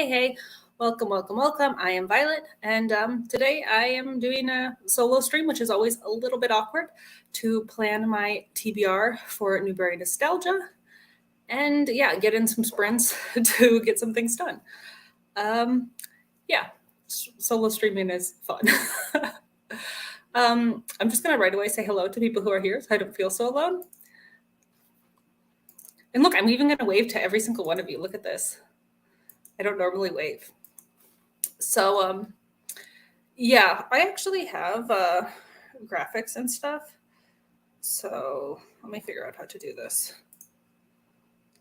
Hey, welcome. I am Violet, and today I am doing a solo stream, which is always a little bit awkward to plan my TBR for Newbery Nostalgia, and yeah, get in some sprints to get some things done. Yeah, solo streaming is fun. I'm just gonna right away say hello to people who are here, so I don't feel so alone. And look, I'm even gonna wave to every single one of you. Look at this. I don't normally wave. So, yeah, I actually have graphics and stuff. So let me figure out how to do this.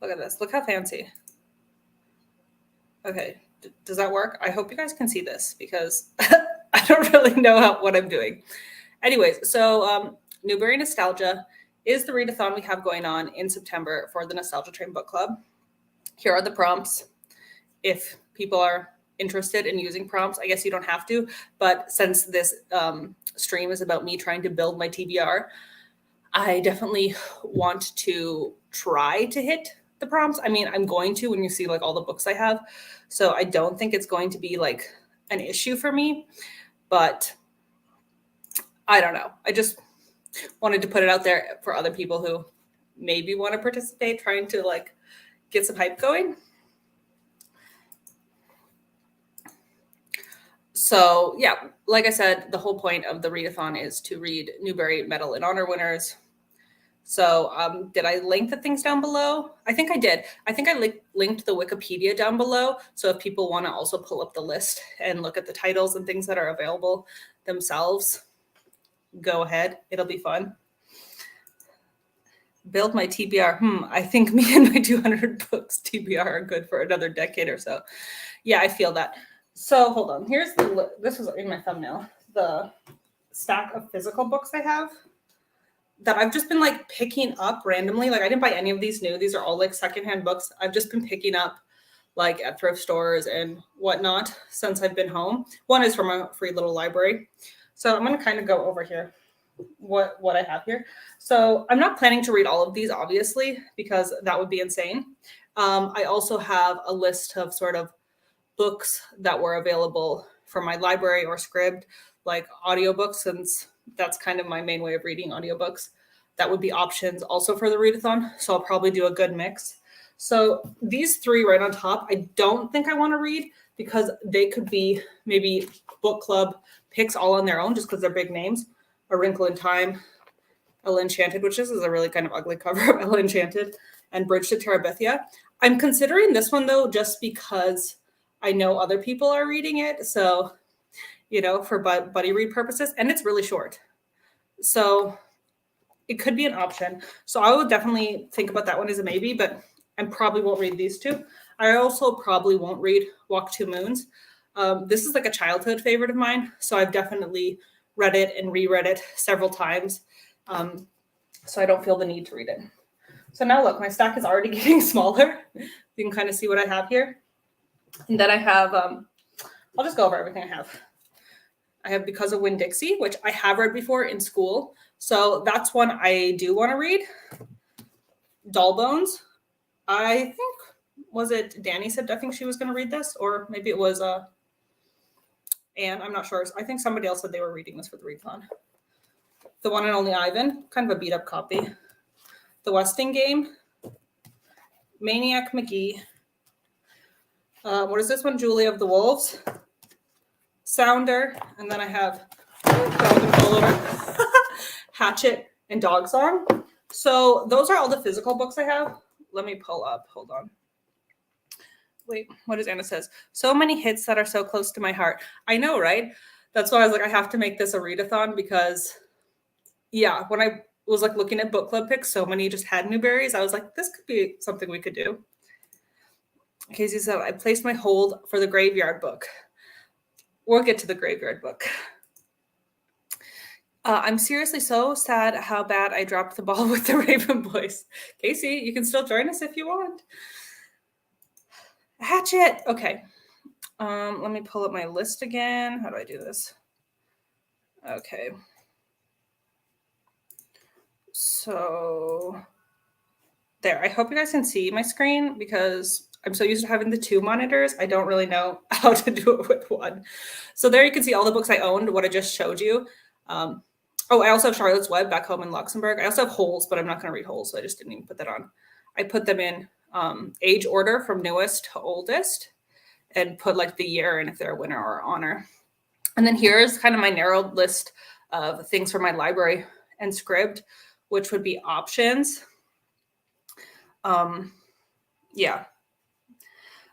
Look at this. Look how fancy. Okay, does that work? I hope you guys can see this because I don't really know what I'm doing. Anyways, so Newbery Nostalgia is the readathon we have going on in September for the Nostalgia Train Book Club. Here are the prompts. If people are interested in using prompts, I guess you don't have to, but since this stream is about me trying to build my TBR, I definitely want to try to hit the prompts. I mean, I'm going to when you see like all the books I have, so I don't think it's going to be like an issue for me, but I don't know. I just wanted to put it out there for other people who maybe want to participate, trying to like get some hype going. So yeah, like I said, the whole point of the readathon is to read Newbery Medal and Honor winners. So did I link the things down below? I think I did. I think I linked the Wikipedia down below. So if people want to also pull up the list and look at the titles and things that are available themselves, go ahead. It'll be fun. Build my TBR. I think me and my 200 books TBR are good for another decade or so. Yeah, I feel that. So hold on. Here's this was in my thumbnail. The stack of physical books I have that I've just been like picking up randomly. Like I didn't buy any of these new. These are all like secondhand books. I've just been picking up like at thrift stores and whatnot since I've been home. One is from a free little library. So I'm going to kind of go over here what I have here. So I'm not planning to read all of these, obviously, because that would be insane. I also have a list of sort of books that were available from my library or Scribd, like audiobooks, since that's kind of my main way of reading audiobooks. That would be options also for the readathon. So I'll probably do a good mix. So these three right on top, I don't think I want to read because they could be maybe book club picks all on their own just because they're big names. A Wrinkle in Time, Ella Enchanted, which is a really kind of ugly cover of Ella Enchanted, and Bridge to Terabithia. I'm considering this one though, just because I know other people are reading it. So, you know, for buddy read purposes, and it's really short. So it could be an option. So I would definitely think about that one as a maybe, but I probably won't read these two. I also probably won't read Walk Two Moons. This is like a childhood favorite of mine. So I've definitely read it and reread it several times. So I don't feel the need to read it. So now look, my stack is already getting smaller. You can kind of see what I have here. And then I have, I'll just go over everything I have. I have Because of Winn-Dixie, which I have read before in school. So that's one I do want to read. Doll Bones. I think, was it Danny said, I think she was going to read this, or maybe it was Anne, I'm not sure. I think somebody else said they were reading this for the readathon. The One and Only Ivan, kind of a beat up copy. The Westing Game. Maniac McGee. What is this one? Julie of the Wolves. Sounder. And then I have Hatchet and Dog Song. So those are all the physical books I have. Let me pull up. Hold on. Wait, what does Anna says? So many hits that are so close to my heart. I know, right? That's why I was like, I have to make this a readathon because, yeah, when I was like looking at book club picks, so many just had Newberries. I was like, this could be something we could do. Casey said, I placed my hold for the Graveyard book. We'll get to the Graveyard book. I'm seriously so sad how bad I dropped the ball with the Raven Boys. Casey, you can still join us if you want. Hatchet. Okay. Let me pull up my list again. How do I do this? Okay. So there, I hope you guys can see my screen because I'm so used to having the 2 monitors. I don't really know how to do it with one. So there you can see all the books I owned, what I just showed you. I also have Charlotte's Web back home in Luxembourg. I also have Holes, but I'm not going to read Holes, so I just didn't even put that on. I put them in age order from newest to oldest and put like the year and if they're a winner or honor. And then here's kind of my narrowed list of things for my library and script, which would be options. Yeah.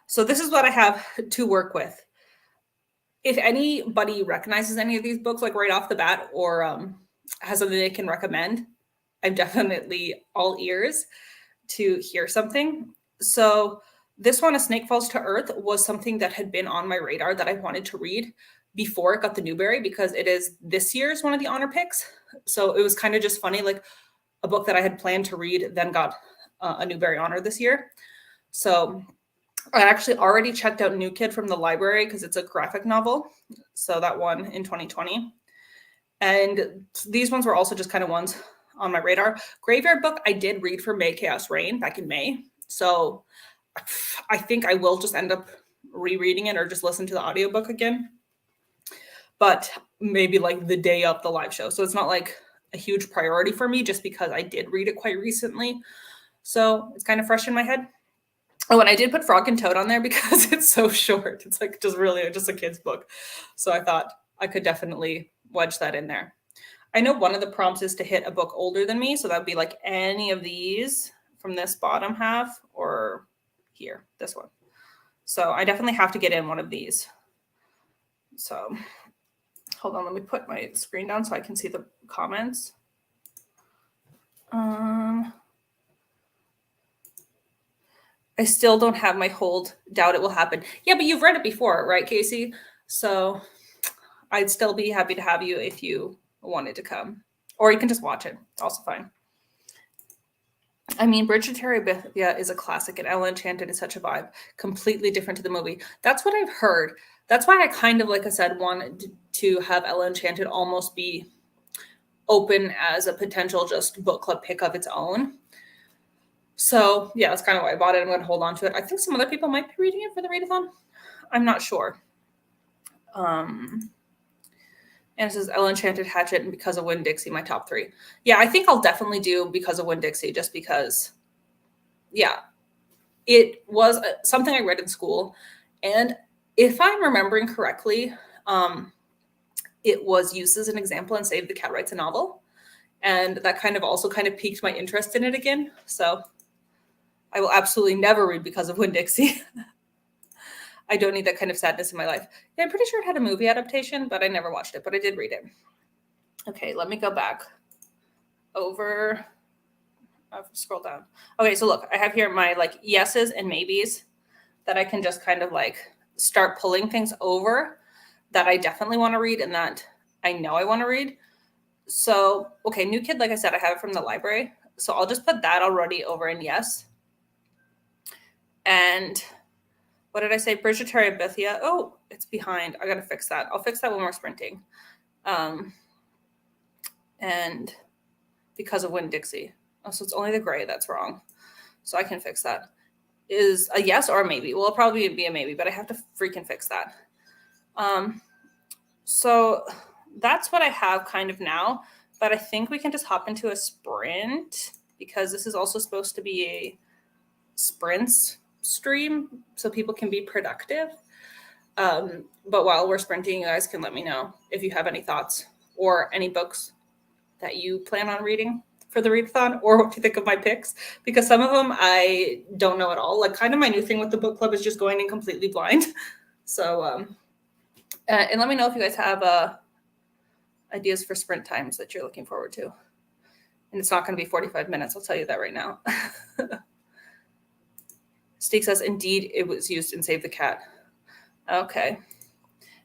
So this is what I have to work with. If anybody recognizes any of these books, like right off the bat, or has something they can recommend, I'm definitely all ears to hear something. So this one, A Snake Falls to Earth, was something that had been on my radar that I wanted to read before it got the Newbery, because it is this year's one of the honor picks. So it was kind of just funny, like a book that I had planned to read then got a Newbery Honor this year. So I actually already checked out New Kid from the library because it's a graphic novel. So that won in 2020. And these ones were also just kind of ones on my radar. Graveyard Book I did read for May Chaos Reign back in May. So I think I will just end up rereading it or just listen to the audiobook again. But maybe like the day of the live show. So it's not like a huge priority for me just because I did read it quite recently. So it's kind of fresh in my head. Oh, and I did put Frog and Toad on there because it's so short. It's like just really just a kid's book. So I thought I could definitely wedge that in there. I know one of the prompts is to hit a book older than me. So that would be like any of these from this bottom half or here, this one. So I definitely have to get in one of these. So hold on, let me put my screen down so I can see the comments. I still don't have my hold. Doubt it will happen. Yeah, but you've read it before, right, Casey? So I'd still be happy to have you if you wanted to come. Or you can just watch it. It's also fine. I mean, Bridge to Terabithia is a classic, and Ella Enchanted is such a vibe. Completely different to the movie. That's what I've heard. That's why I kind of, like I said, wanted to have Ella Enchanted almost be open as a potential just book club pick of its own. So yeah, that's kind of why I bought it. I'm going to hold on to it. I think some other people might be reading it for the readathon. I'm not sure. And it says Ella Enchanted, Hatchet, and Because of Winn-Dixie, my top 3. Yeah, I think I'll definitely do Because of Winn-Dixie just because, yeah, it was something I read in school. And if I'm remembering correctly, it was used as an example in Save the Cat Writes a Novel. And that kind of also kind of piqued my interest in it again. So I will absolutely never read Because of Winn-Dixie. I don't need that kind of sadness in my life. Yeah, I'm pretty sure it had a movie adaptation, but I never watched it, but I did read it. Okay, let me go back over. I'll scroll down. Okay, so look, I have here my like yeses and maybes that I can just kind of like start pulling things over that I definitely want to read and that I know I want to read. So, okay, New Kid, like I said, I have it from the library. So I'll just put that already over in yes. And what did I say? Bridge to Terabithia. Oh, it's behind. I got to fix that. I'll fix that when we're sprinting. And Because of Winn-Dixie. Oh, so it's only the gray that's wrong. So I can fix that. Is a yes or a maybe. Well, it'll probably be a maybe, but I have to freaking fix that. So that's what I have kind of now. But I think we can just hop into a sprint because this is also supposed to be a sprints stream so people can be productive. But while we're sprinting, you guys can let me know if you have any thoughts or any books that you plan on reading for the readathon or what you think of my picks, because some of them I don't know at all. Like kind of my new thing with the book club is just going in completely blind. So, and let me know if you guys have ideas for sprint times that you're looking forward to. And it's not going to be 45 minutes. I'll tell you that right now. Steak says, indeed, it was used in Save the Cat. Okay.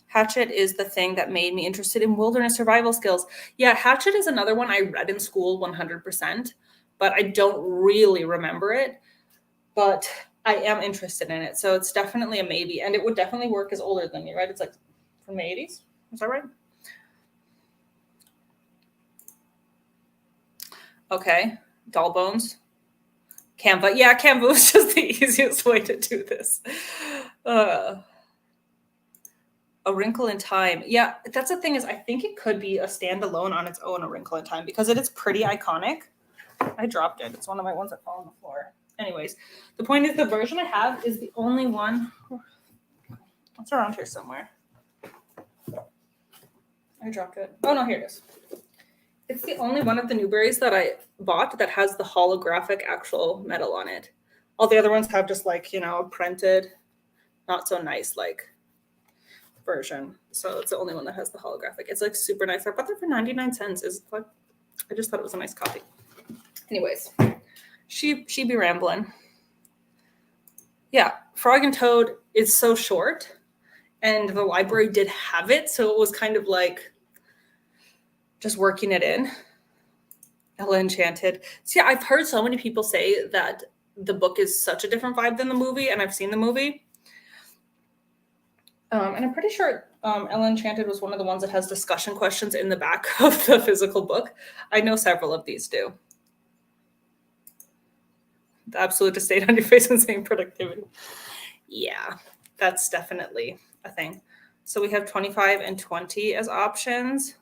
Hatchet is the thing that made me interested in wilderness survival skills. Yeah, Hatchet is another one I read in school 100%, but I don't really remember it. But I am interested in it. So it's definitely a maybe. And it would definitely work as older than me, right? It's like from the 80s. Is that right? Okay. Doll Bones. Canva. Yeah, Canva was just the easiest way to do this. A Wrinkle in Time. Yeah, that's the thing is I think it could be a standalone on its own, A Wrinkle in Time, because it is pretty iconic. I dropped it. It's one of my ones that fell on the floor. Anyways, the point is the version I have is the only one. It's around here somewhere. I dropped it. Oh no, here it is. It's the only one of the Newberys that I bought that has the holographic actual medal on it. All the other ones have just like, you know, a printed, not so nice like version. So it's the only one that has the holographic. It's like super nice. I bought that for 99 cents. Is like, I just thought it was a nice copy. Anyways, she be rambling. Yeah, Frog and Toad is so short, and the library did have it, so it was kind of like just working it in. Ella Enchanted. So yeah, I've heard so many people say that the book is such a different vibe than the movie, and I've seen the movie. And I'm pretty sure Ella Enchanted was one of the ones that has discussion questions in the back of the physical book. I know several of these do. The absolute to stay on your face and saying productivity. Yeah, that's definitely a thing. So we have 25 and 20 as options.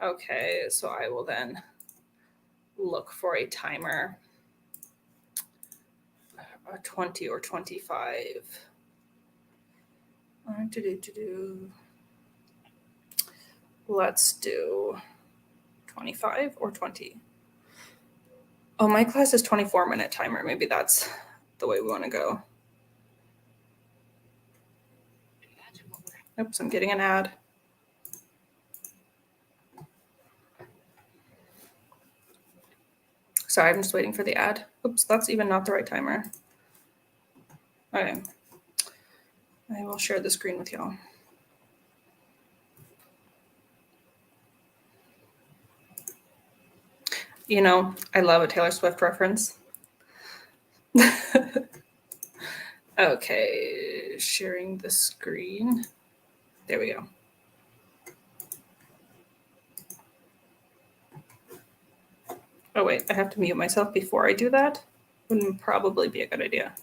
Okay, so I will then look for a timer. A 20 or 25. Let's do 25 or 20. Oh, my class is 24-minute timer. Maybe that's the way we want to go. Oops, I'm getting an ad. Sorry, I'm just waiting for the ad. Oops, that's even not the right timer. Okay. I will share the screen with y'all. You know, I love a Taylor Swift reference. Okay, sharing the screen. There we go. Oh, wait, I have to mute myself before I do that. Wouldn't probably be a good idea.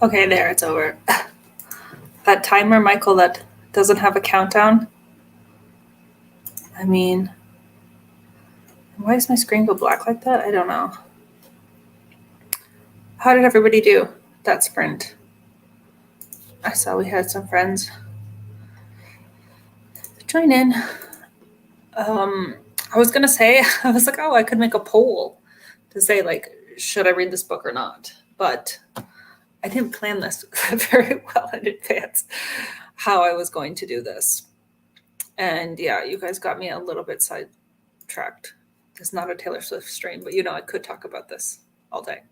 Okay, there, it's over. That timer, Michael, that doesn't have a countdown. I mean, why does my screen go black like that? I don't know. How did everybody do that sprint? I saw we had some friends join in. I was gonna say, I was like, oh, I could make a poll to say, like, should I read this book or not? But I didn't plan this very well in advance, how I was going to do this. And yeah, you guys got me a little bit sidetracked. It's not a Taylor Swift stream, but I could talk about this all day.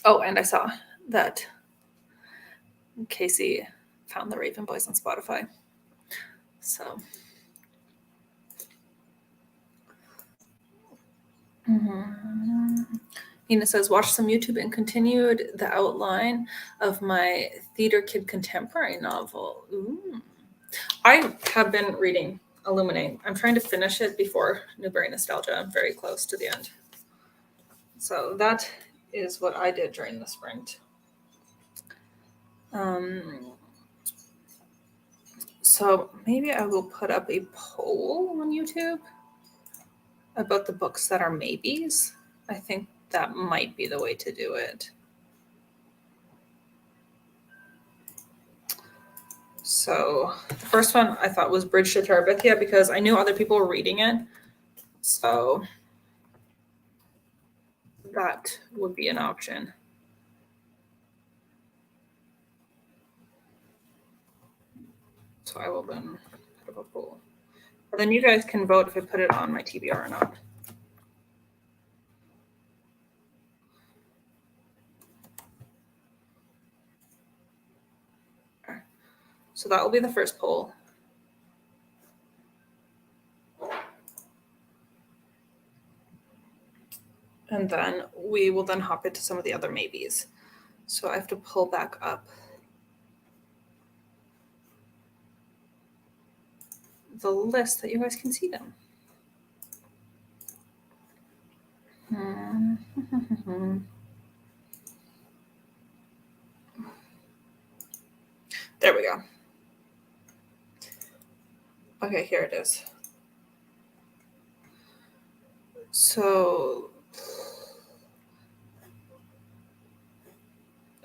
Oh, and I saw that Casey found the Raven Boys on Spotify. So. Nina says, watch some YouTube and continued the outline of my theater kid contemporary novel. Ooh. I have been reading Illuminate. I'm trying to finish it before Newbery Nostalgia. I'm very close to the end. So that is what I did during the sprint. So maybe I will put up a poll on YouTube about the books that are maybes. I think that might be the way to do it. So the first one I thought was Bridge to Terabithia because I knew other people were reading it. So that would be an option. So I will then put up a poll. But then you guys can vote if I put it on my TBR or not. So that will be the first poll. And then we will then hop into some of the other maybes. So I have to pull back up the list that you guys can see them. There we go. Okay, here it is. So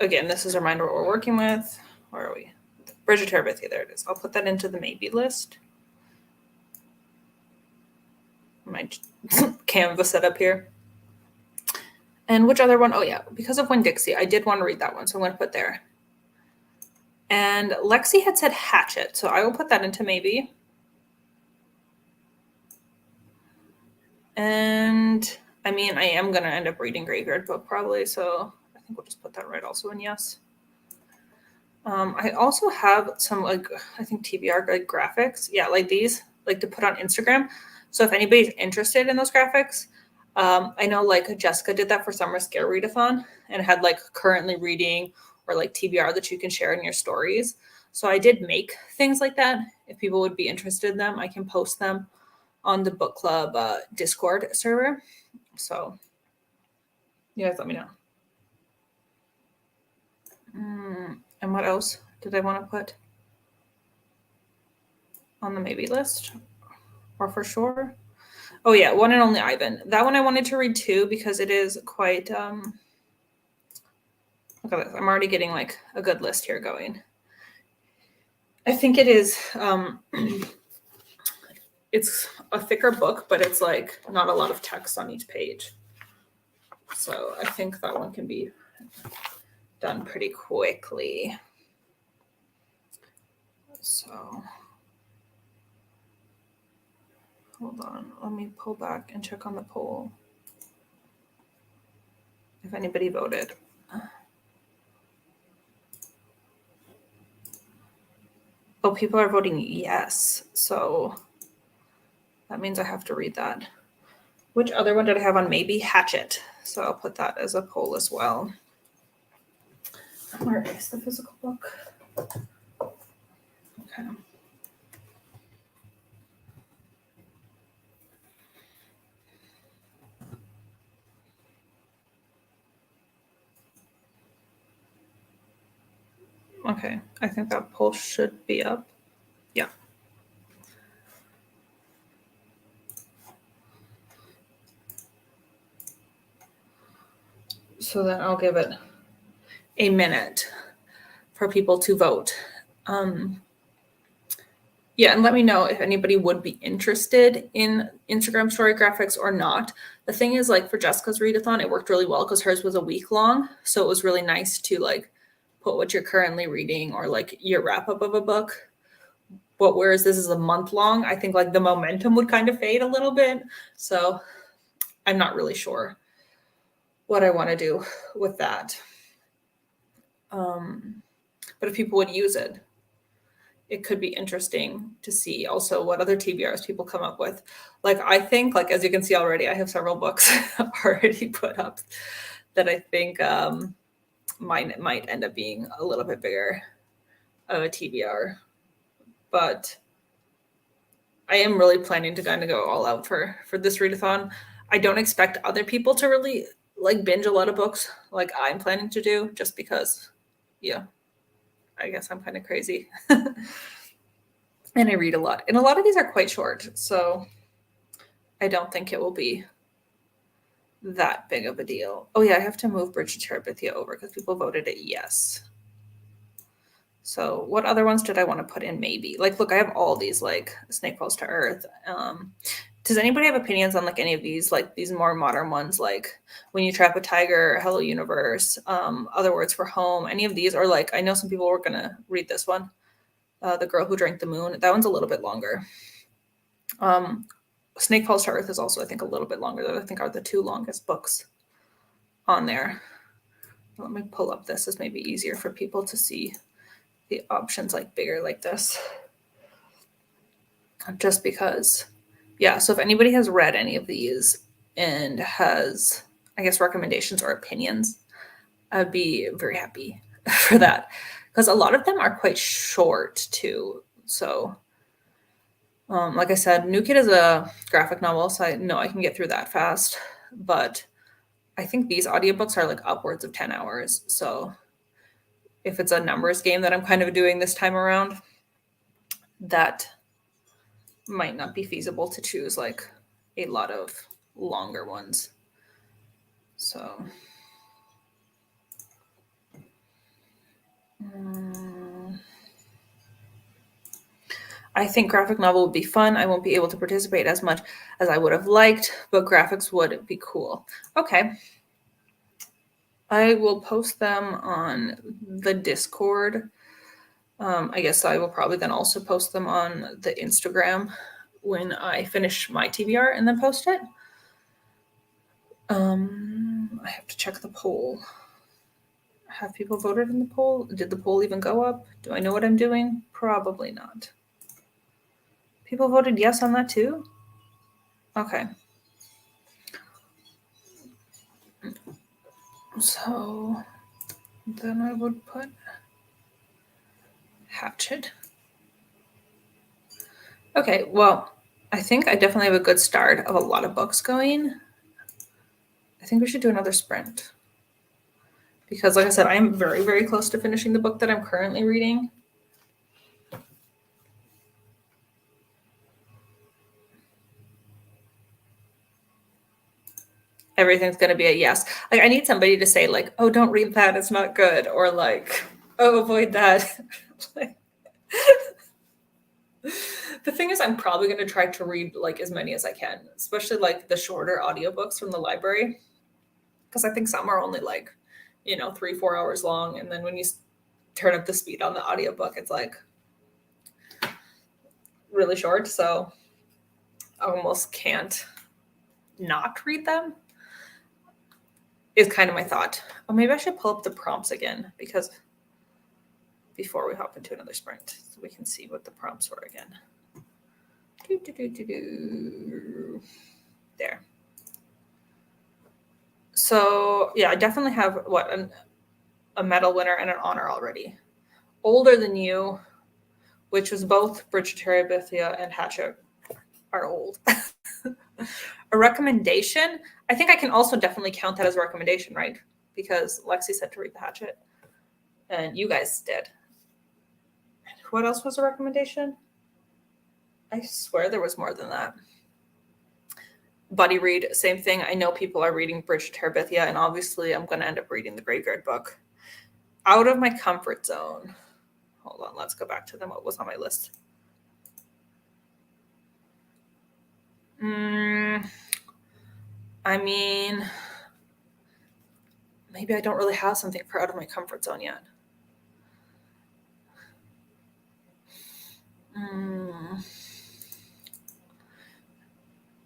again, this is a reminder what we're working with. Where are we? Bridge to Terabithia, there it is. I'll put that into the maybe list. My Canva setup here. And which other one? Oh yeah, Because of Winn-Dixie. I did want to read that one, so I'm going to put there. And Lexi had said Hatchet, so I will put that into maybe. And I mean, I am going to end up reading Graveyard Book probably, so I think we'll just put that right also in yes. I also have some, like, I think TBR like graphics. Yeah, like these, like to put on Instagram. So if anybody's interested in those graphics, I know like Jessica did that for Summer Scare Readathon and had like currently reading or like TBR that you can share in your stories. So I did make things like that. If people would be interested in them, I can post them on the book club Discord server. So you guys let me know. And what else did I want to put on the maybe list? Or for sure? Oh yeah, One and Only Ivan. That one I wanted to read too because it is quite look at this. I'm already getting like a good list here going. I think it is it's a thicker book, but it's like not a lot of text on each page. So I think that one can be done pretty quickly. So hold on, let me pull back and check on the poll. If anybody voted. Oh, people are voting yes. So that means I have to read that. Which other one did I have on maybe? Hatchet. So I'll put that as a poll as well. Where is the physical book? Okay. Okay, I think that poll should be up. Yeah. So then I'll give it a minute for people to vote. Yeah, and let me know if anybody would be interested in Instagram story graphics or not. The thing is, like for Jessica's readathon, it worked really well because hers was a week long. So it was really nice to like put what you're currently reading or like your wrap up of a book. But whereas this is a month long, I think like the momentum would kind of fade a little bit. So I'm not really sure what I want to do with that. But if people would use it, it could be interesting to see also what other TBRs people come up with. Like I think, like as you can see already, I have several books already put up that I think might end up being a little bit bigger of a TBR. But I am really planning to kind of go all out for this readathon. I don't expect other people to really like binge a lot of books like I'm planning to do, just because, yeah, I guess I'm kind of crazy. And I read a lot. And a lot of these are quite short, so I don't think it will be that big of a deal. Oh yeah, I have to move Bridge to Terabithia over because people voted it yes. So what other ones did I want to put in maybe? Like, look, I have all these, like Snake Falls to Earth. Does anybody have opinions on like any of these, like these more modern ones, like When You Trap a Tiger, Hello Universe, Other Words for Home, any of these? Or like, I know some people were going to read this one, The Girl Who Drank the Moon. That one's a little bit longer. Snake Falls to Earth is also, I think, a little bit longer. Those I think are the two longest books on there. Let me pull up this. This may be easier for people to see the options like bigger like this. Just because, yeah. So if anybody has read any of these and has, I guess, recommendations or opinions, I'd be very happy for that. Because a lot of them are quite short too. So like I said, New Kid is a graphic novel, so I know I can get through that fast. But I think these audiobooks are like upwards of 10 hours. So if it's a numbers game that I'm kind of doing this time around, that might not be feasible to choose like a lot of longer ones. So I think graphic novel would be fun. I won't be able to participate as much as I would have liked, but graphics would be cool. Okay. I will post them on the Discord. I guess I will probably then also post them on the Instagram when I finish my TBR and then post it. I have to check the poll. Have people voted in the poll? Did the poll even go up? Do I know what I'm doing? Probably not. People voted yes on that too? Okay. So then I would put Hatchet. Okay, well, I think I definitely have a good start of a lot of books going. I think we should do another sprint. Because like I said, I'm very, very close to finishing the book that I'm currently reading. Everything's going to be a yes. Like I need somebody to say like, oh, don't read that. It's not good. Or like, oh, avoid that. The thing is, I'm probably going to try to read like as many as I can, especially like the shorter audiobooks from the library. Because I think some are only like, 3-4 hours long. And then when you turn up the speed on the audiobook, it's like really short. So I almost can't not read them. Is kind of my thought. Oh, maybe I should pull up the prompts again because before we hop into another sprint, so we can see what the prompts were again. There. So yeah, I definitely have a medal winner and an honor already. Older Than You, which was both Bridge to Terabithia and Hatchet, are old. A recommendation, I think I can also definitely count that as a recommendation, right? Because Lexi said to read the Hatchet, and you guys did. what else was a recommendation? I swear there was more than that. Buddy read, same thing. I know people are reading Bridge to Terabithia, and obviously I'm going to end up reading the Graveyard Book. Out of my comfort zone. Hold on, let's go back to them. What was on my list? I mean, maybe I don't really have something for out of my comfort zone yet.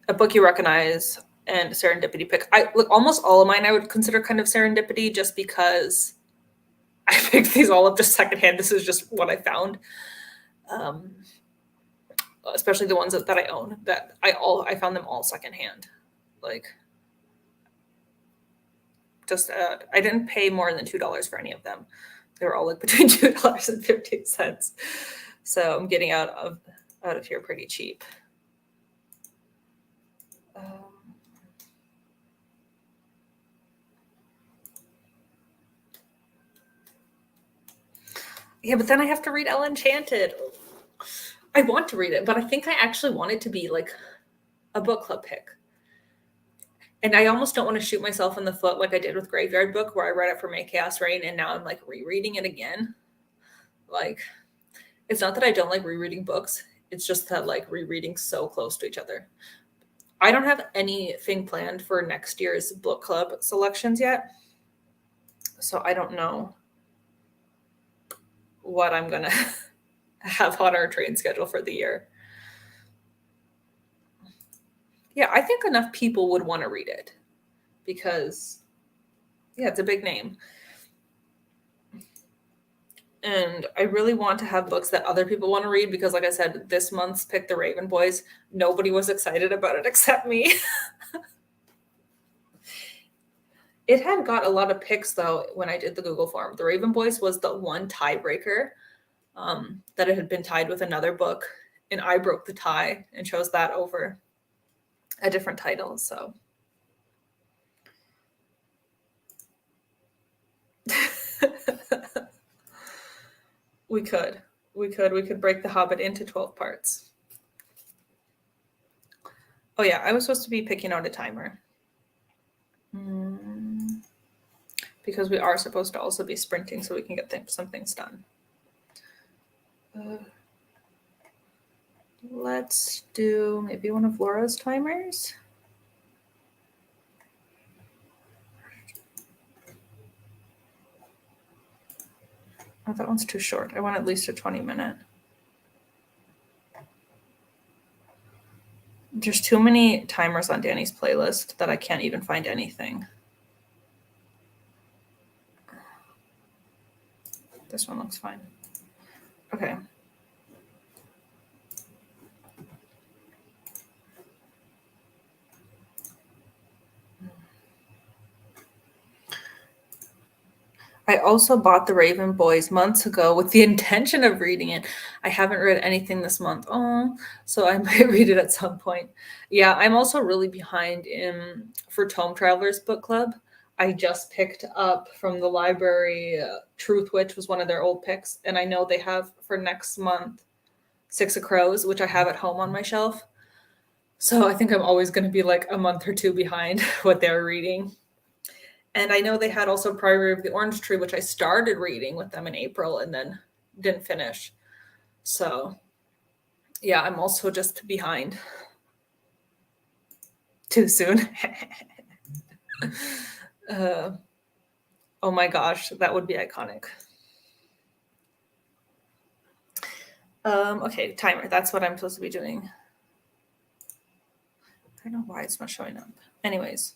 A book you recognize and Serendipity Pick. Almost all of mine I would consider kind of serendipity, just because I picked these all up just secondhand. This is just what I found. Especially the ones that I own, that I found them all secondhand. Like, just I didn't pay more than $2 for any of them. They were all like between $2.50. So I'm getting out of here pretty cheap. Yeah, but then I have to read Elle Enchanted. I want to read it, but I think I actually want it to be like a book club pick. And I almost don't want to shoot myself in the foot like I did with Graveyard Book, where I read it for May Chaos Reign, and now I'm like rereading it again. Like, it's not that I don't like rereading books. It's just that like rereading so close to each other. I don't have anything planned for next year's book club selections yet. So I don't know what I'm going to have on our train schedule for the year. Yeah, I think enough people would want to read it because, yeah, it's a big name. And I really want to have books that other people want to read because, like I said, this month's Pick the Raven Boys, nobody was excited about it except me. It had got a lot of picks, though, when I did the Google form. The Raven Boys was the one tiebreaker, that it had been tied with another book, and I broke the tie and chose that over a different title. So we could break The Hobbit into 12 parts. Oh yeah, I was supposed to be picking out a timer. Because we are supposed to also be sprinting so we can get some things done. Let's do maybe one of Laura's timers. Oh, that one's too short. I want at least a 20-minute. There's too many timers on Danny's playlist that I can't even find anything. This one looks fine. Okay. I also bought The Raven Boys months ago with the intention of reading it. I haven't read anything this month. So I might read it at some point. Yeah, I'm also really behind for Tome Travelers Book Club. I just picked up from the library Truth Witch was one of their old picks, and I know they have for next month Six of Crows, which I have at home on my shelf. So I think I'm always going to be like a month or two behind what they're reading. And I know they had also Priory of the Orange Tree, which I started reading with them in April and then didn't finish. So, yeah, I'm also just behind. Too soon. Oh my gosh, that would be iconic. Okay, timer. That's what I'm supposed to be doing. I don't know why it's not showing up. Anyways.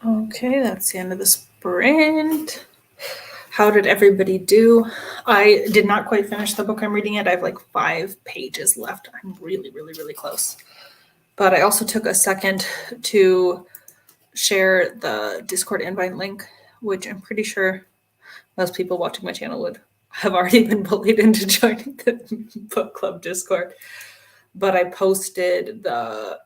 Okay, that's the end of the sprint. How did everybody do? I did not quite finish the book I'm reading yet. I have like 5 pages left. I'm really, really, really close. But I also took a second to share the Discord invite link, which I'm pretty sure most people watching my channel would have already been bullied into joining the book club Discord. But I posted the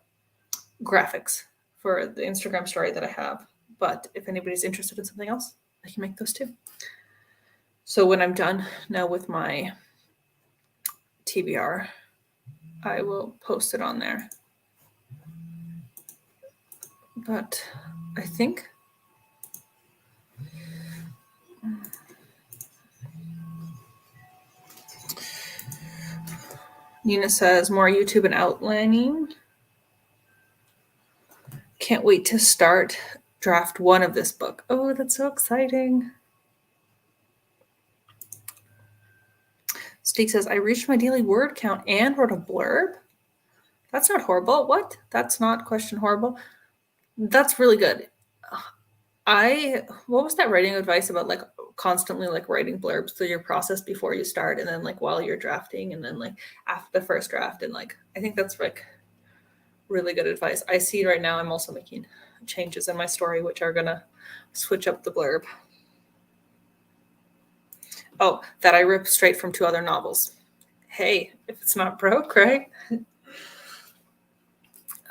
graphics for the Instagram story that I have. But if anybody's interested in something else, I can make those too. So when I'm done now with my TBR, I will post it on there. But I think Nina says more YouTube and outlining. Can't wait to start draft 1 of this book. Oh, that's so exciting. Steak says, I reached my daily word count and wrote a blurb. That's not horrible. What? That's not question horrible. That's really good. What was that writing advice about, like constantly like writing blurbs through your process before you start, and then like while you're drafting, and then like after the first draft, and like I think that's like really good advice. I see right now I'm also making changes in my story which are gonna switch up the blurb. Oh, that I ripped straight from 2 other novels. Hey, if it's not broke, right?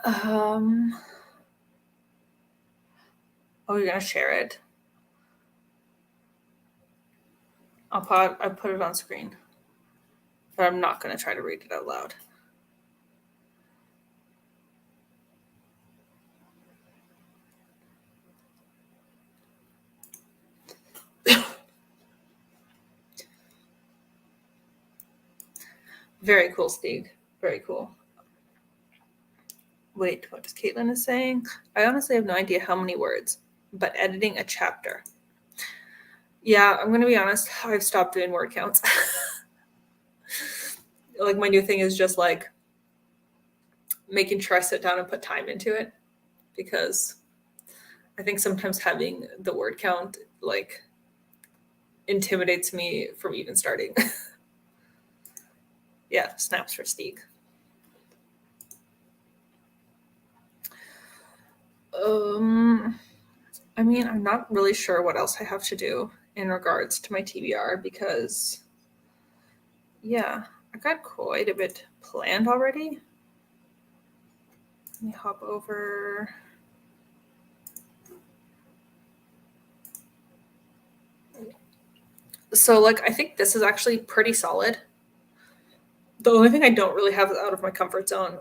Oh, you're gonna share it? I put it on screen, but I'm not gonna try to read it out loud. Very cool, Steve. Very cool. Wait, what is Caitlin is saying? I honestly have no idea how many words, but editing a chapter. Yeah, I'm going to be honest. I've stopped doing word counts. Like my new thing is just like making sure I sit down and put time into it, because I think sometimes having the word count like intimidates me from even starting. Yeah, snaps for Steve. I mean, I'm not really sure what else I have to do in regards to my TBR, because yeah, I got quite a bit planned already. Let me hop over. So like I think this is actually pretty solid. The only thing I don't really have is out of my comfort zone.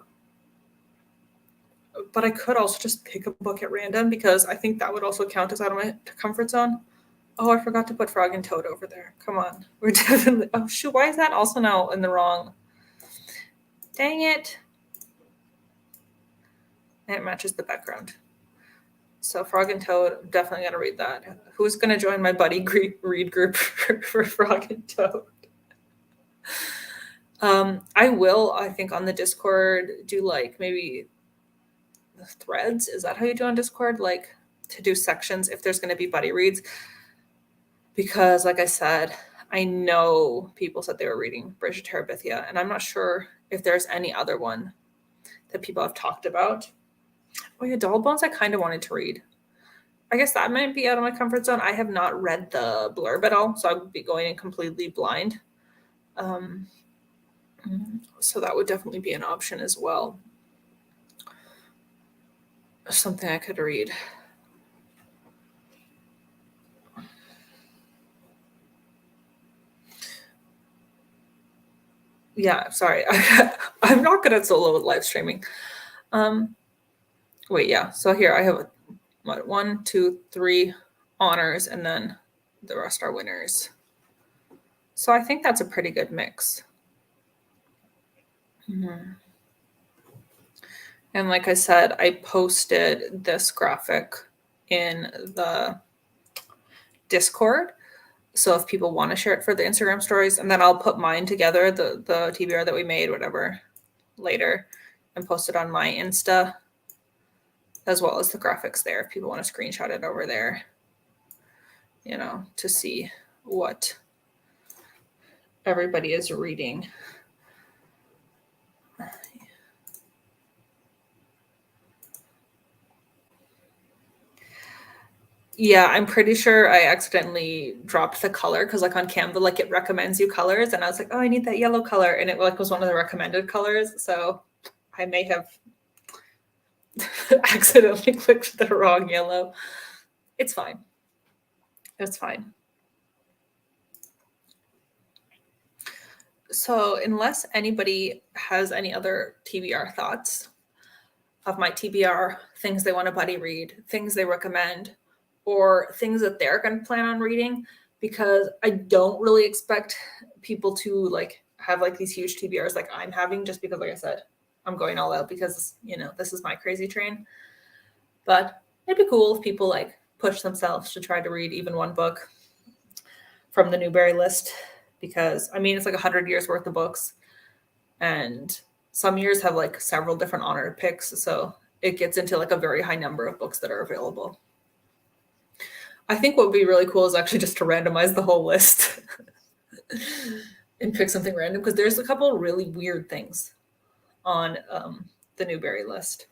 But I could also just pick a book at random, because I think that would also count as out of my comfort zone. Oh, I forgot to put Frog and Toad over there. Come on. We're definitely... Oh, shoot. Why is that also now in the wrong? Dang it. And it matches the background. So Frog and Toad, definitely got to read that. Who's going to join my buddy read group for Frog and Toad? I will, I think, on the Discord do like maybe threads. Is that how you do on Discord? Like to do sections if there's going to be buddy reads. Because like I said, I know people said they were reading Bridge of Terabithia, and I'm not sure if there's any other one that people have talked about. Oh yeah, Doll Bones I kind of wanted to read. I guess that might be out of my comfort zone. I have not read the blurb at all, so I would be going in completely blind. So that would definitely be an option as well. Something I could read. Yeah, sorry. I'm not good at solo with live streaming. Wait, yeah. So here I have 1, 2, 3 honors, and then the rest are winners. So I think that's a pretty good mix. Mm-hmm. And like I said, I posted this graphic in the Discord. So if people want to share it for the Instagram stories, and then I'll put mine together, the TBR that we made, whatever, later, and post it on my Insta. as well as the graphics there if people want to screenshot it over there, you know, to see what everybody is reading. Yeah, I'm pretty sure I accidentally dropped the color because like on Canva, like it recommends you colors, and I was like, oh, I need that yellow color, and it like was one of the recommended colors. So I may have accidentally clicked the wrong yellow. It's fine. It's fine. So unless anybody has any other TBR thoughts of my TBR, things they want to buddy read, things they recommend, or things that they're going to plan on reading, because I don't really expect people to like have like these huge TBRs like I'm having, just because, like I said, I'm going all out because, you know, this is my crazy train. But it'd be cool if people like push themselves to try to read even one book from the Newbery list, because I mean, it's like 100 years worth of books, and some years have like several different honored picks. So it gets into like a very high number of books that are available. I think what would be really cool is actually just to randomize the whole list and pick something random, because there's a couple of really weird things on the Newbery list.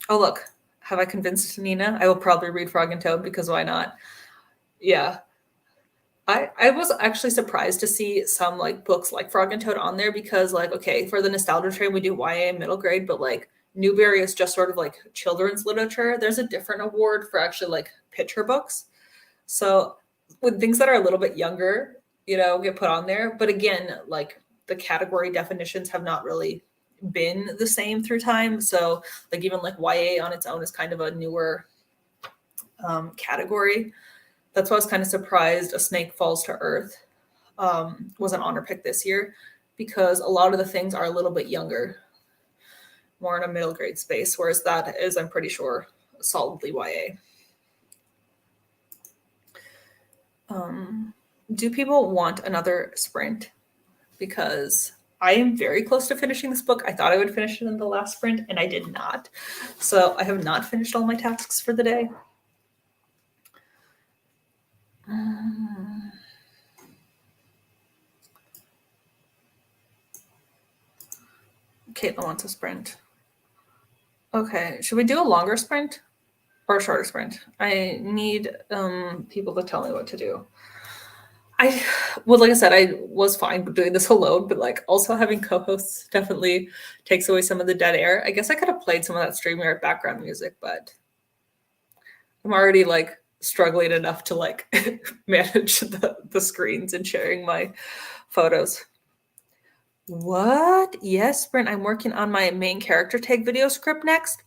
Oh, look, have I convinced Nina? I will probably read Frog and Toad, because why not? Yeah. I was actually surprised to see some like books like Frog and Toad on there, because like, okay, for the nostalgia train, we do YA middle grade, but like Newbery is just sort of like children's literature. There's a different award for actually like picture books. So when things that are a little bit younger, you know, get put on there. But again, like the category definitions have not really been the same through time. So like even like YA on its own is kind of a newer category. That's why I was kind of surprised A Snake Falls to Earth was an honor pick this year, because a lot of the things are a little bit younger, more in a middle grade space, whereas that is, I'm pretty sure, solidly YA. Do people want another sprint? Because I am very close to finishing this book. I thought I would finish it in the last sprint, and I did not. So I have not finished all my tasks for the day. Caitlin wants a sprint. Okay, should we do a longer sprint or a shorter sprint? I need people to tell me what to do. Well, like I said, I was fine doing this alone, but like also having co-hosts definitely takes away some of the dead air. I guess I could have played some of that StreamYard background music, but I'm already like struggling enough to like manage the screens and sharing my photos. What? Yes, Brent, I'm working on my main character tag video script next.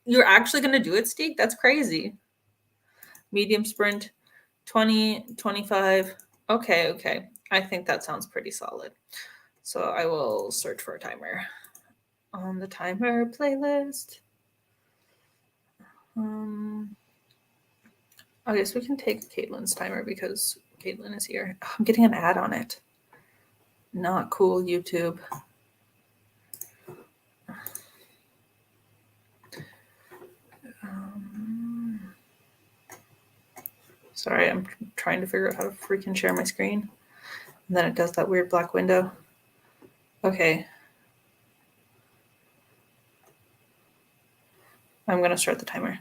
You're actually going to do it, Steek? That's crazy. Medium sprint, 20, 25. Okay. I think that sounds pretty solid. So I will search for a timer on the timer playlist. I guess we can take Caitlin's timer because Caitlin is here. I'm getting an ad on it. Not cool, YouTube. Sorry, I'm trying to figure out how to freaking share my screen. And then it does that weird black window. Okay. I'm going to start the timer.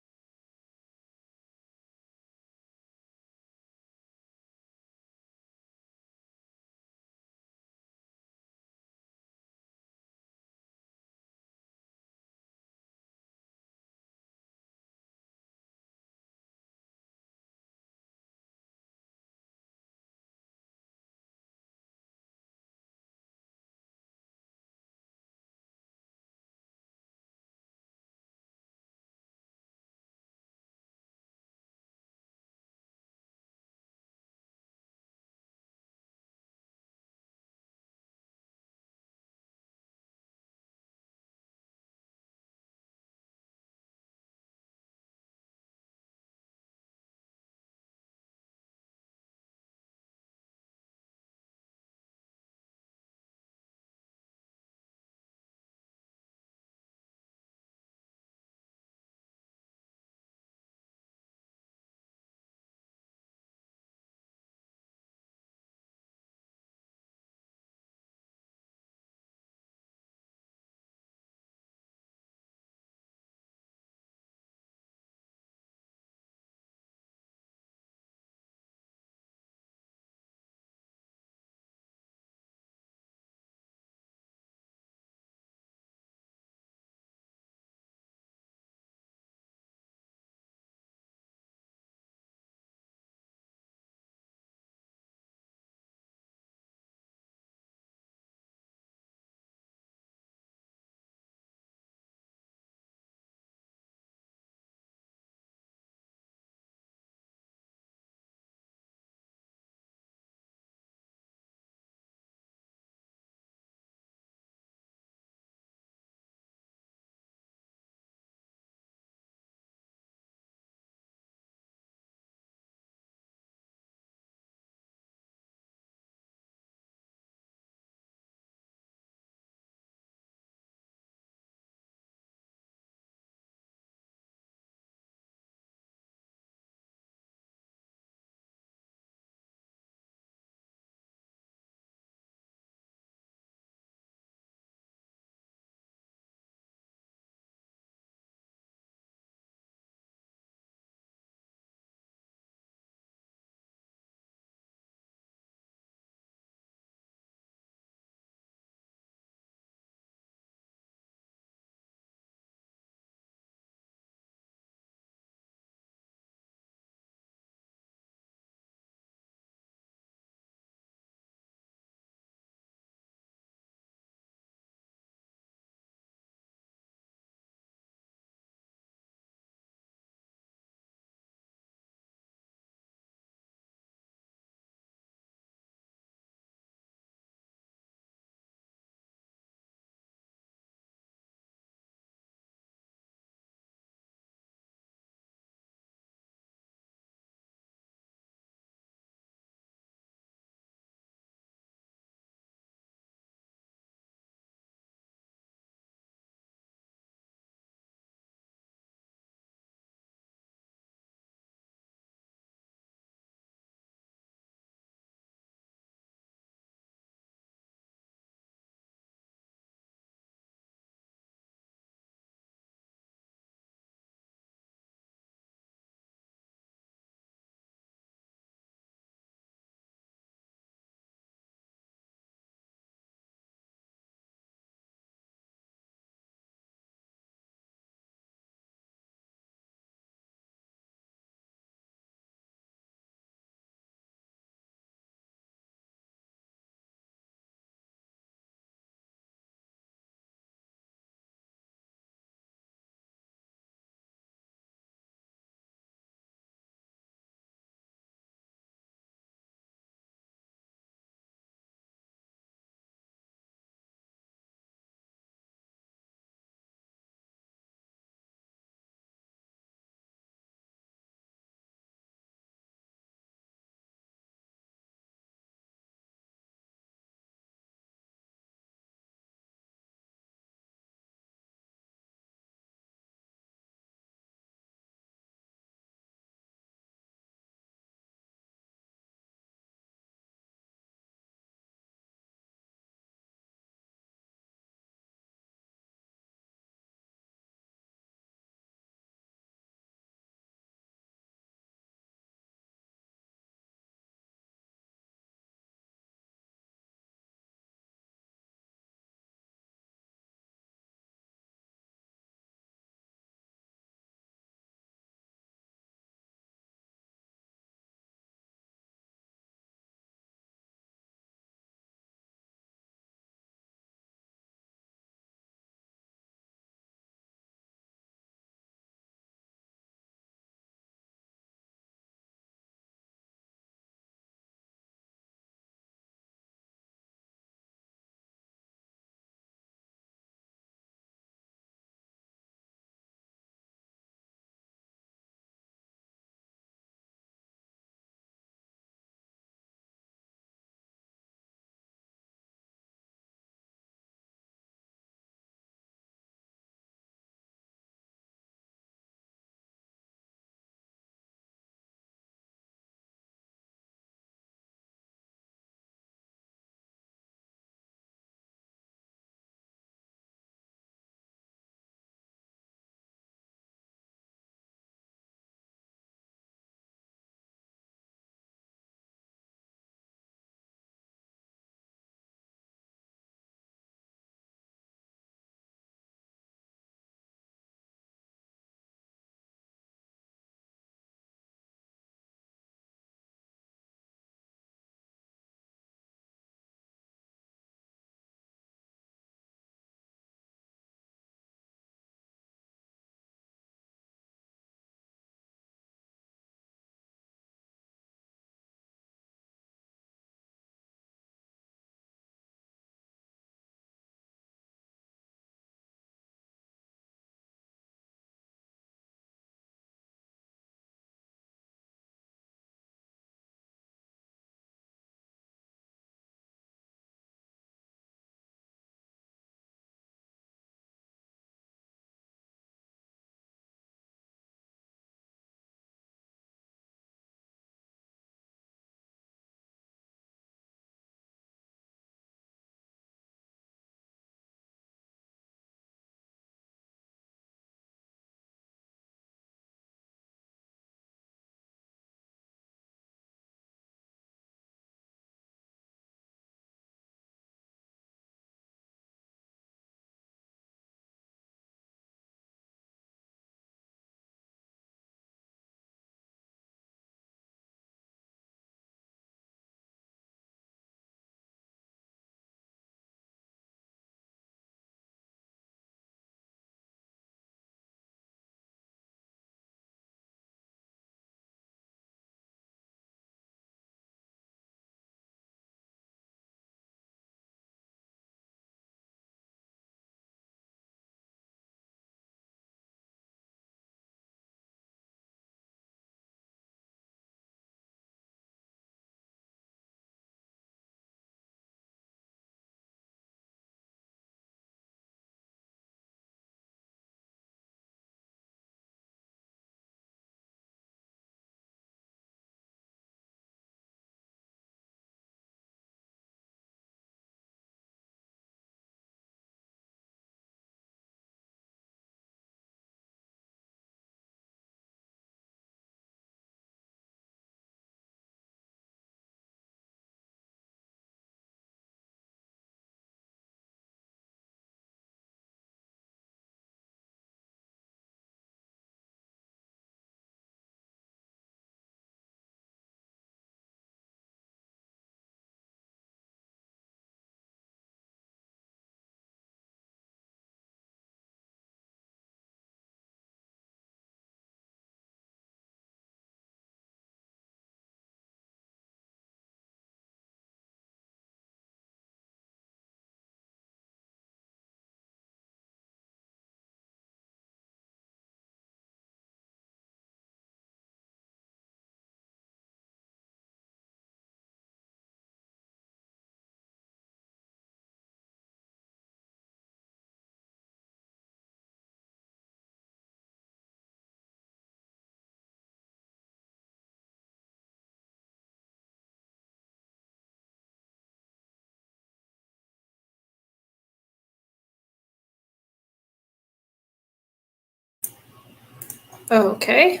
Okay.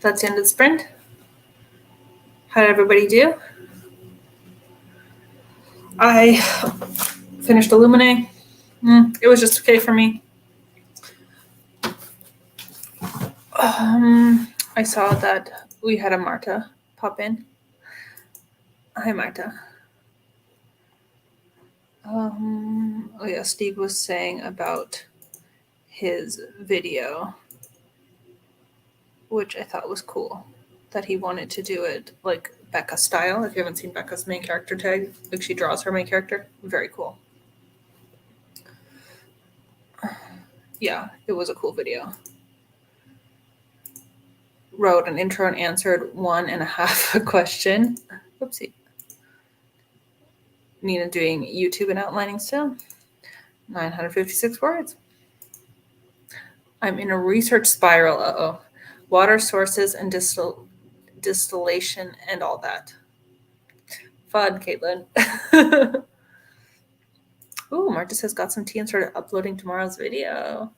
That's the end of the sprint. How did everybody do? I finished Illuminae. It was just okay for me. I saw that we had a Marta pop in. Hi, Marta. Oh yeah, Steve was saying about his video, which I thought was cool, that he wanted to do it like Becca style. If you haven't seen Becca's main character tag, like she draws her main character, very cool. Yeah, it was a cool video. Wrote an intro and answered 1.5 a question. Oopsie. Nina doing YouTube and outlining still. 956 words. I'm in a research spiral. Uh-oh. Water sources and distillation and all that. Fun, Caitlin. Ooh, Marta says got some tea and started uploading tomorrow's video.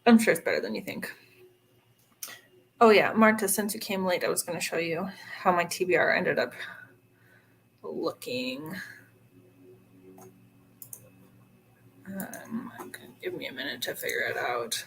I'm sure it's better than you think. Oh yeah, Marta, since you came late, I was going to show you how my TBR ended up looking. Give me a minute to figure it out.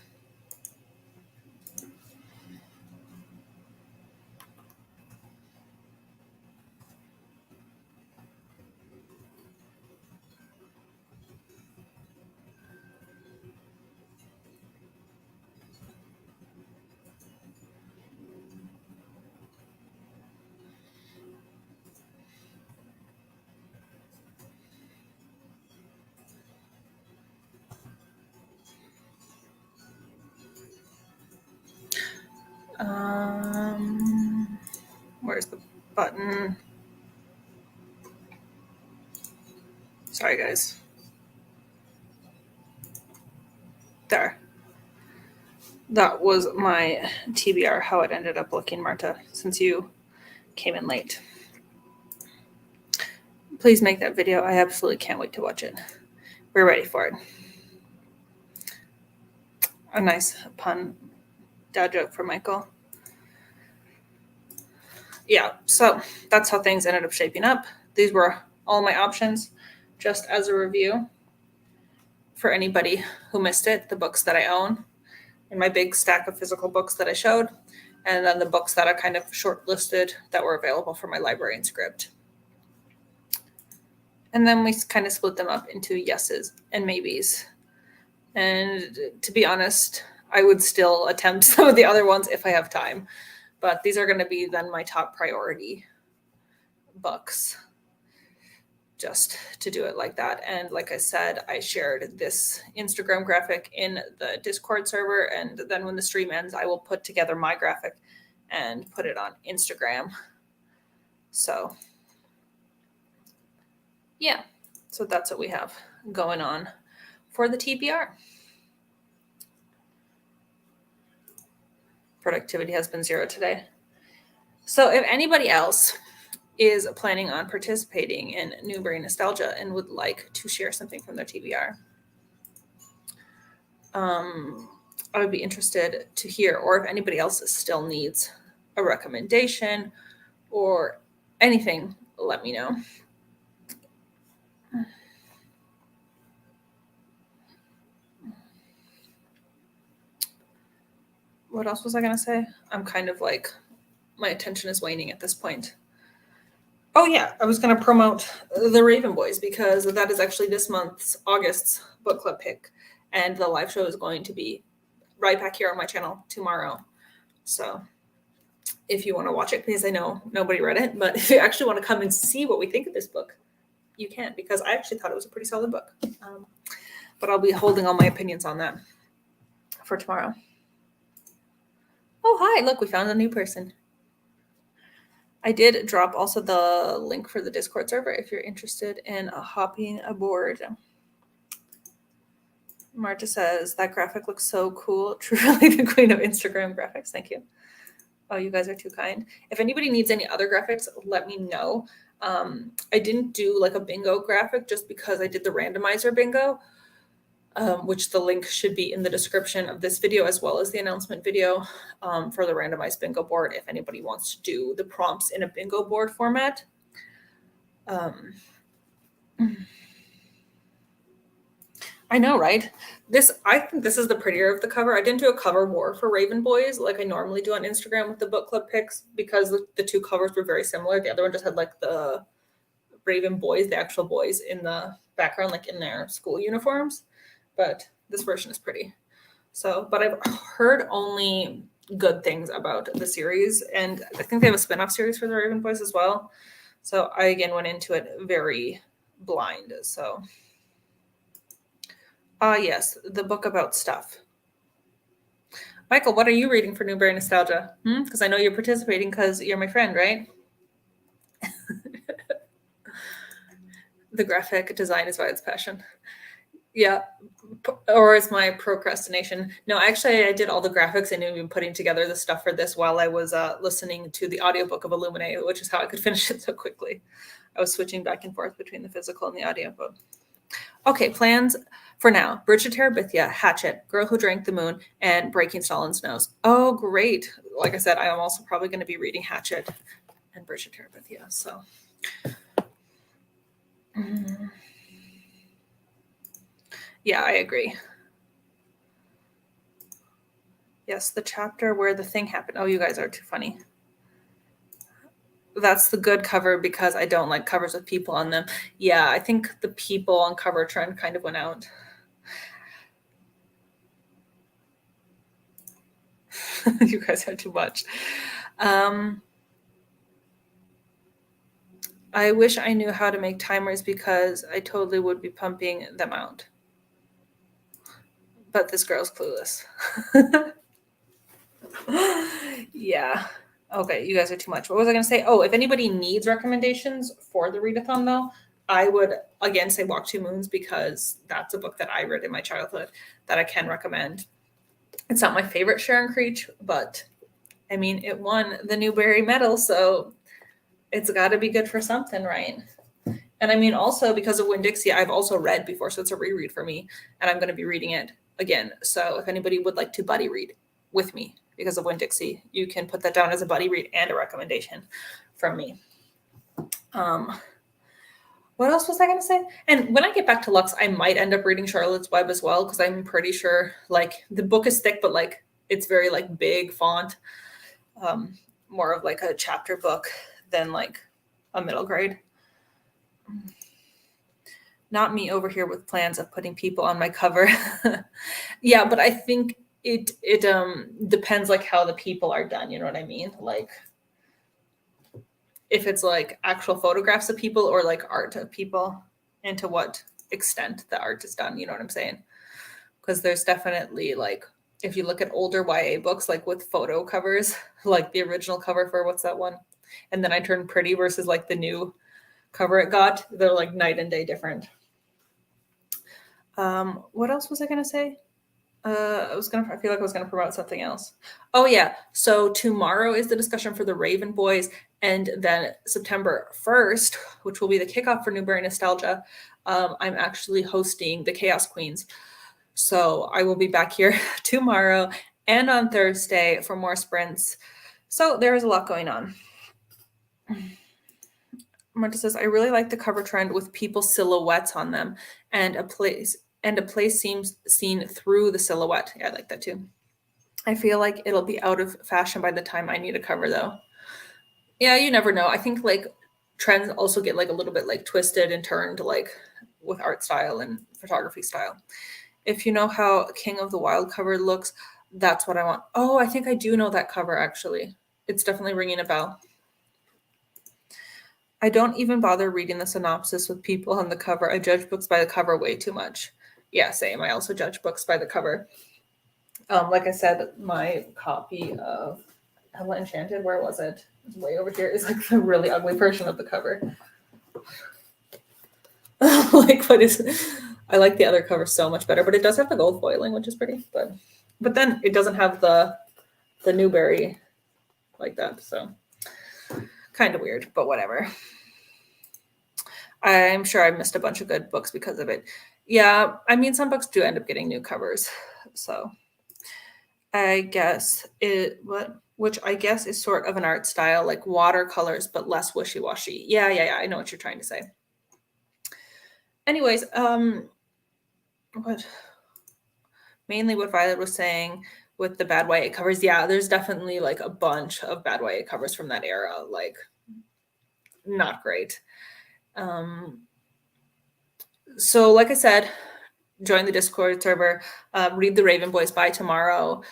Where's the button? Sorry, guys. There. That was my TBR, how it ended up looking, Marta, since you came in late. Please make that video. I absolutely can't wait to watch it. We're ready for it. A nice pun dad joke for Michael. Yeah, so that's how things ended up shaping up. These were all my options, just as a review for anybody who missed it, the books that I own and my big stack of physical books that I showed, and then the books that I kind of shortlisted that were available for my librarian script. And then we kind of split them up into yeses and maybes. And to be honest, I would still attempt some of the other ones if I have time. But these are going to be then my top priority books, just to do it like that. And like I said, I shared this Instagram graphic in the Discord server. And then when the stream ends, I will put together my graphic and put it on Instagram. So yeah, so that's what we have going on for the TBR. Productivity has been 0 today. So if anybody else is planning on participating in Newbery Nostalgia and would like to share something from their TBR, I would be interested to hear, or if anybody else still needs a recommendation or anything, let me know. What else was I going to say? I'm kind of like, my attention is waning at this point. Oh yeah, I was going to promote the Raven Boys because that is actually this month's August's book club pick. And the live show is going to be right back here on my channel tomorrow. So if you want to watch it, because I know nobody read it, but if you actually want to come and see what we think of this book, you can, because I actually thought it was a pretty solid book. But I'll be holding all my opinions on that for tomorrow. Oh, hi, look, we found a new person. I did drop also the link for the Discord server if you're interested in hopping aboard. Marta says, that graphic looks so cool. Truly the queen of Instagram graphics. Thank you. Oh, you guys are too kind. If anybody needs any other graphics, let me know. I didn't do like a bingo graphic just because I did the randomizer bingo, which the link should be in the description of this video as well as the announcement video for the randomized bingo board if anybody wants to do the prompts in a bingo board format. I know, right? I think this is the prettier of the cover. I didn't do a cover war for Raven Boys like I normally do on Instagram with the book club picks because the two covers were very similar. The other one just had like the Raven Boys, the actual boys in the background, like in their school uniforms. But this version is pretty. So, but I've heard only good things about the series, and I think they have a spin-off series for the Raven Boys as well. So I again went into it very blind. So yes, the book about stuff. Michael, what are you reading for Newbery Nostalgia? Because I know you're participating because you're my friend, right? The graphic design is Violet's passion. Yeah, or is my procrastination. No, actually, I did all the graphics and even putting together the stuff for this while I was listening to the audiobook of Illuminate, which is how I could finish it so quickly. I was switching back and forth between the physical and the audiobook. Okay, plans for now. Bridge to Terabithia, Hatchet, Girl Who Drank the Moon, and Breaking Stalin's Nose. Oh, great. Like I said, I am also probably going to be reading Hatchet and Bridge to Terabithia, so... Yeah, I agree. Yes, the chapter where the thing happened. Oh, you guys are too funny. That's the good cover because I don't like covers with people on them. Yeah, I think the people on cover trend kind of went out. You guys are too much. I wish I knew how to make timers because I totally would be pumping them out. But this girl's clueless. Yeah. Okay, you guys are too much. What was I going to say? Oh, if anybody needs recommendations for the readathon, though, I would, again, say Walk Two Moons because that's a book that I read in my childhood that I can recommend. It's not my favorite Sharon Creech, but, I mean, it won the Newbery Medal, so it's got to be good for something, right? And I mean, also because of Winn-Dixie, I've also read before, so it's a reread for me, and I'm going to be reading it again. So if anybody would like to buddy read with me because of Winn-Dixie, you can put that down as a buddy read and a recommendation from me. What else was I going to say? And when I get back to Lux, I might end up reading Charlotte's Web as well, because I'm pretty sure like the book is thick, but like it's very like big font, more of like a chapter book than like a middle grade. Not me over here with plans of putting people on my cover. Yeah, but I think it depends like how the people are done. You know what I mean? Like if it's like actual photographs of people or like art of people, and to what extent the art is done. You know what I'm saying? Because there's definitely like, if you look at older YA books, like with photo covers, like the original cover for what's that one? And Then I Turned Pretty versus like the new cover it got, they're like night and day different. What else was I going to say? I feel like I was going to promote something else. Oh yeah. So tomorrow is the discussion for the Raven Boys. And then September 1st, which will be the kickoff for Newbery Nostalgia, I'm actually hosting the Chaos Queens. So I will be back here tomorrow and on Thursday for more sprints. So there is a lot going on. Marta says, I really like the cover trend with people's silhouettes on them and a place seems seen through the silhouette. Yeah, I like that too. I feel like it'll be out of fashion by the time I need a cover though. Yeah, you never know. I think like trends also get like a little bit like twisted and turned like with art style and photography style. If you know how King of the Wild cover looks, that's what I want. Oh, I think I do know that cover actually. It's definitely ringing a bell. I don't even bother reading the synopsis with people on the cover. I judge books by the cover way too much. Yeah, same. I also judge books by the cover. Like I said, my copy of Hella Enchanted, where was it? It's way over here. It's like the really ugly version of the cover. Like, what is it? I like the other cover so much better, but it does have the gold foiling, which is pretty. But then it doesn't have the Newbery like that, so kind of weird, but whatever. I'm sure I missed a bunch of good books because of it. Yeah, I mean, some books do end up getting new covers. So I guess which I guess is sort of an art style, like watercolors, but less wishy-washy. Yeah. I know what you're trying to say. Anyways, mainly what Violet was saying with the bad YA covers, yeah, there's definitely like a bunch of bad YA covers from that era, like not great. So like I said, join the Discord server, read The Raven Boys by tomorrow,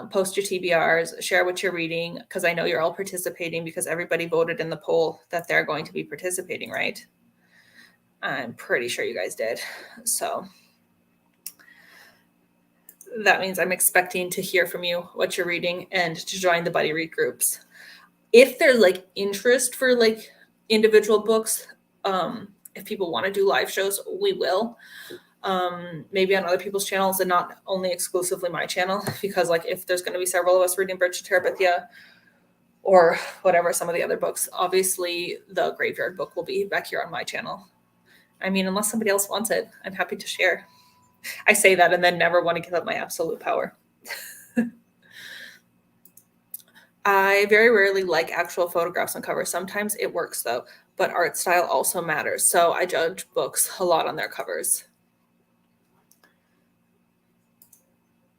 post your TBRs, share what you're reading, because I know you're all participating because everybody voted in the poll that they're going to be participating, right? I'm pretty sure you guys did. So that means I'm expecting to hear from you what you're reading and to join the buddy read groups. If there's like interest for like individual books, if people want to do live shows, we will. Maybe on other people's channels and not only exclusively my channel, because like if there's going to be several of us reading Bridge to Terabithia or whatever, some of the other books, obviously the Graveyard book will be back here on my channel. I mean, unless somebody else wants it, I'm happy to share. I say that and then never want to give up my absolute power. I very rarely like actual photographs on covers. Sometimes it works though, but art style also matters. So I judge books a lot on their covers.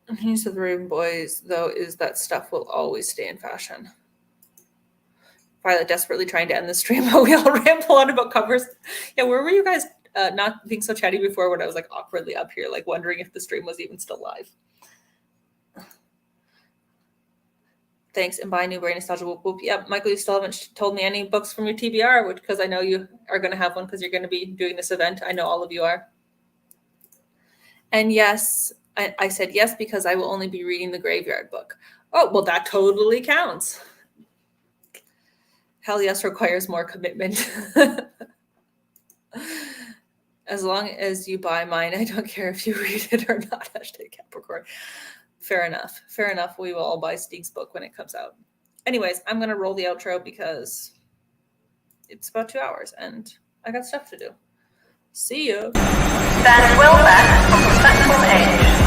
The news of the Raven Boys, though, is that stuff will always stay in fashion. Violet desperately trying to end the stream, but we all ramble on about covers. Yeah, where were you guys not being so chatty before when I was like awkwardly up here, like wondering if the stream was even still live? Thanks, and bye, Newbery Nostalgia. Whoop, whoop. Yeah, Michael, you still haven't told me any books from your TBR, which because I know you are going to have one because you're going to be doing this event. I know all of you are. And yes, I said yes because I will only be reading the Graveyard book. Oh, well, that totally counts. Hell yes requires more commitment. As long as you buy mine, I don't care if you read it or not. Hashtag Capricorn. Fair enough. Fair enough. We will all buy Steeg's book when it comes out. Anyways, I'm going to roll the outro because it's about 2 hours and I got stuff to do. See you. Stand well back from the platform edge.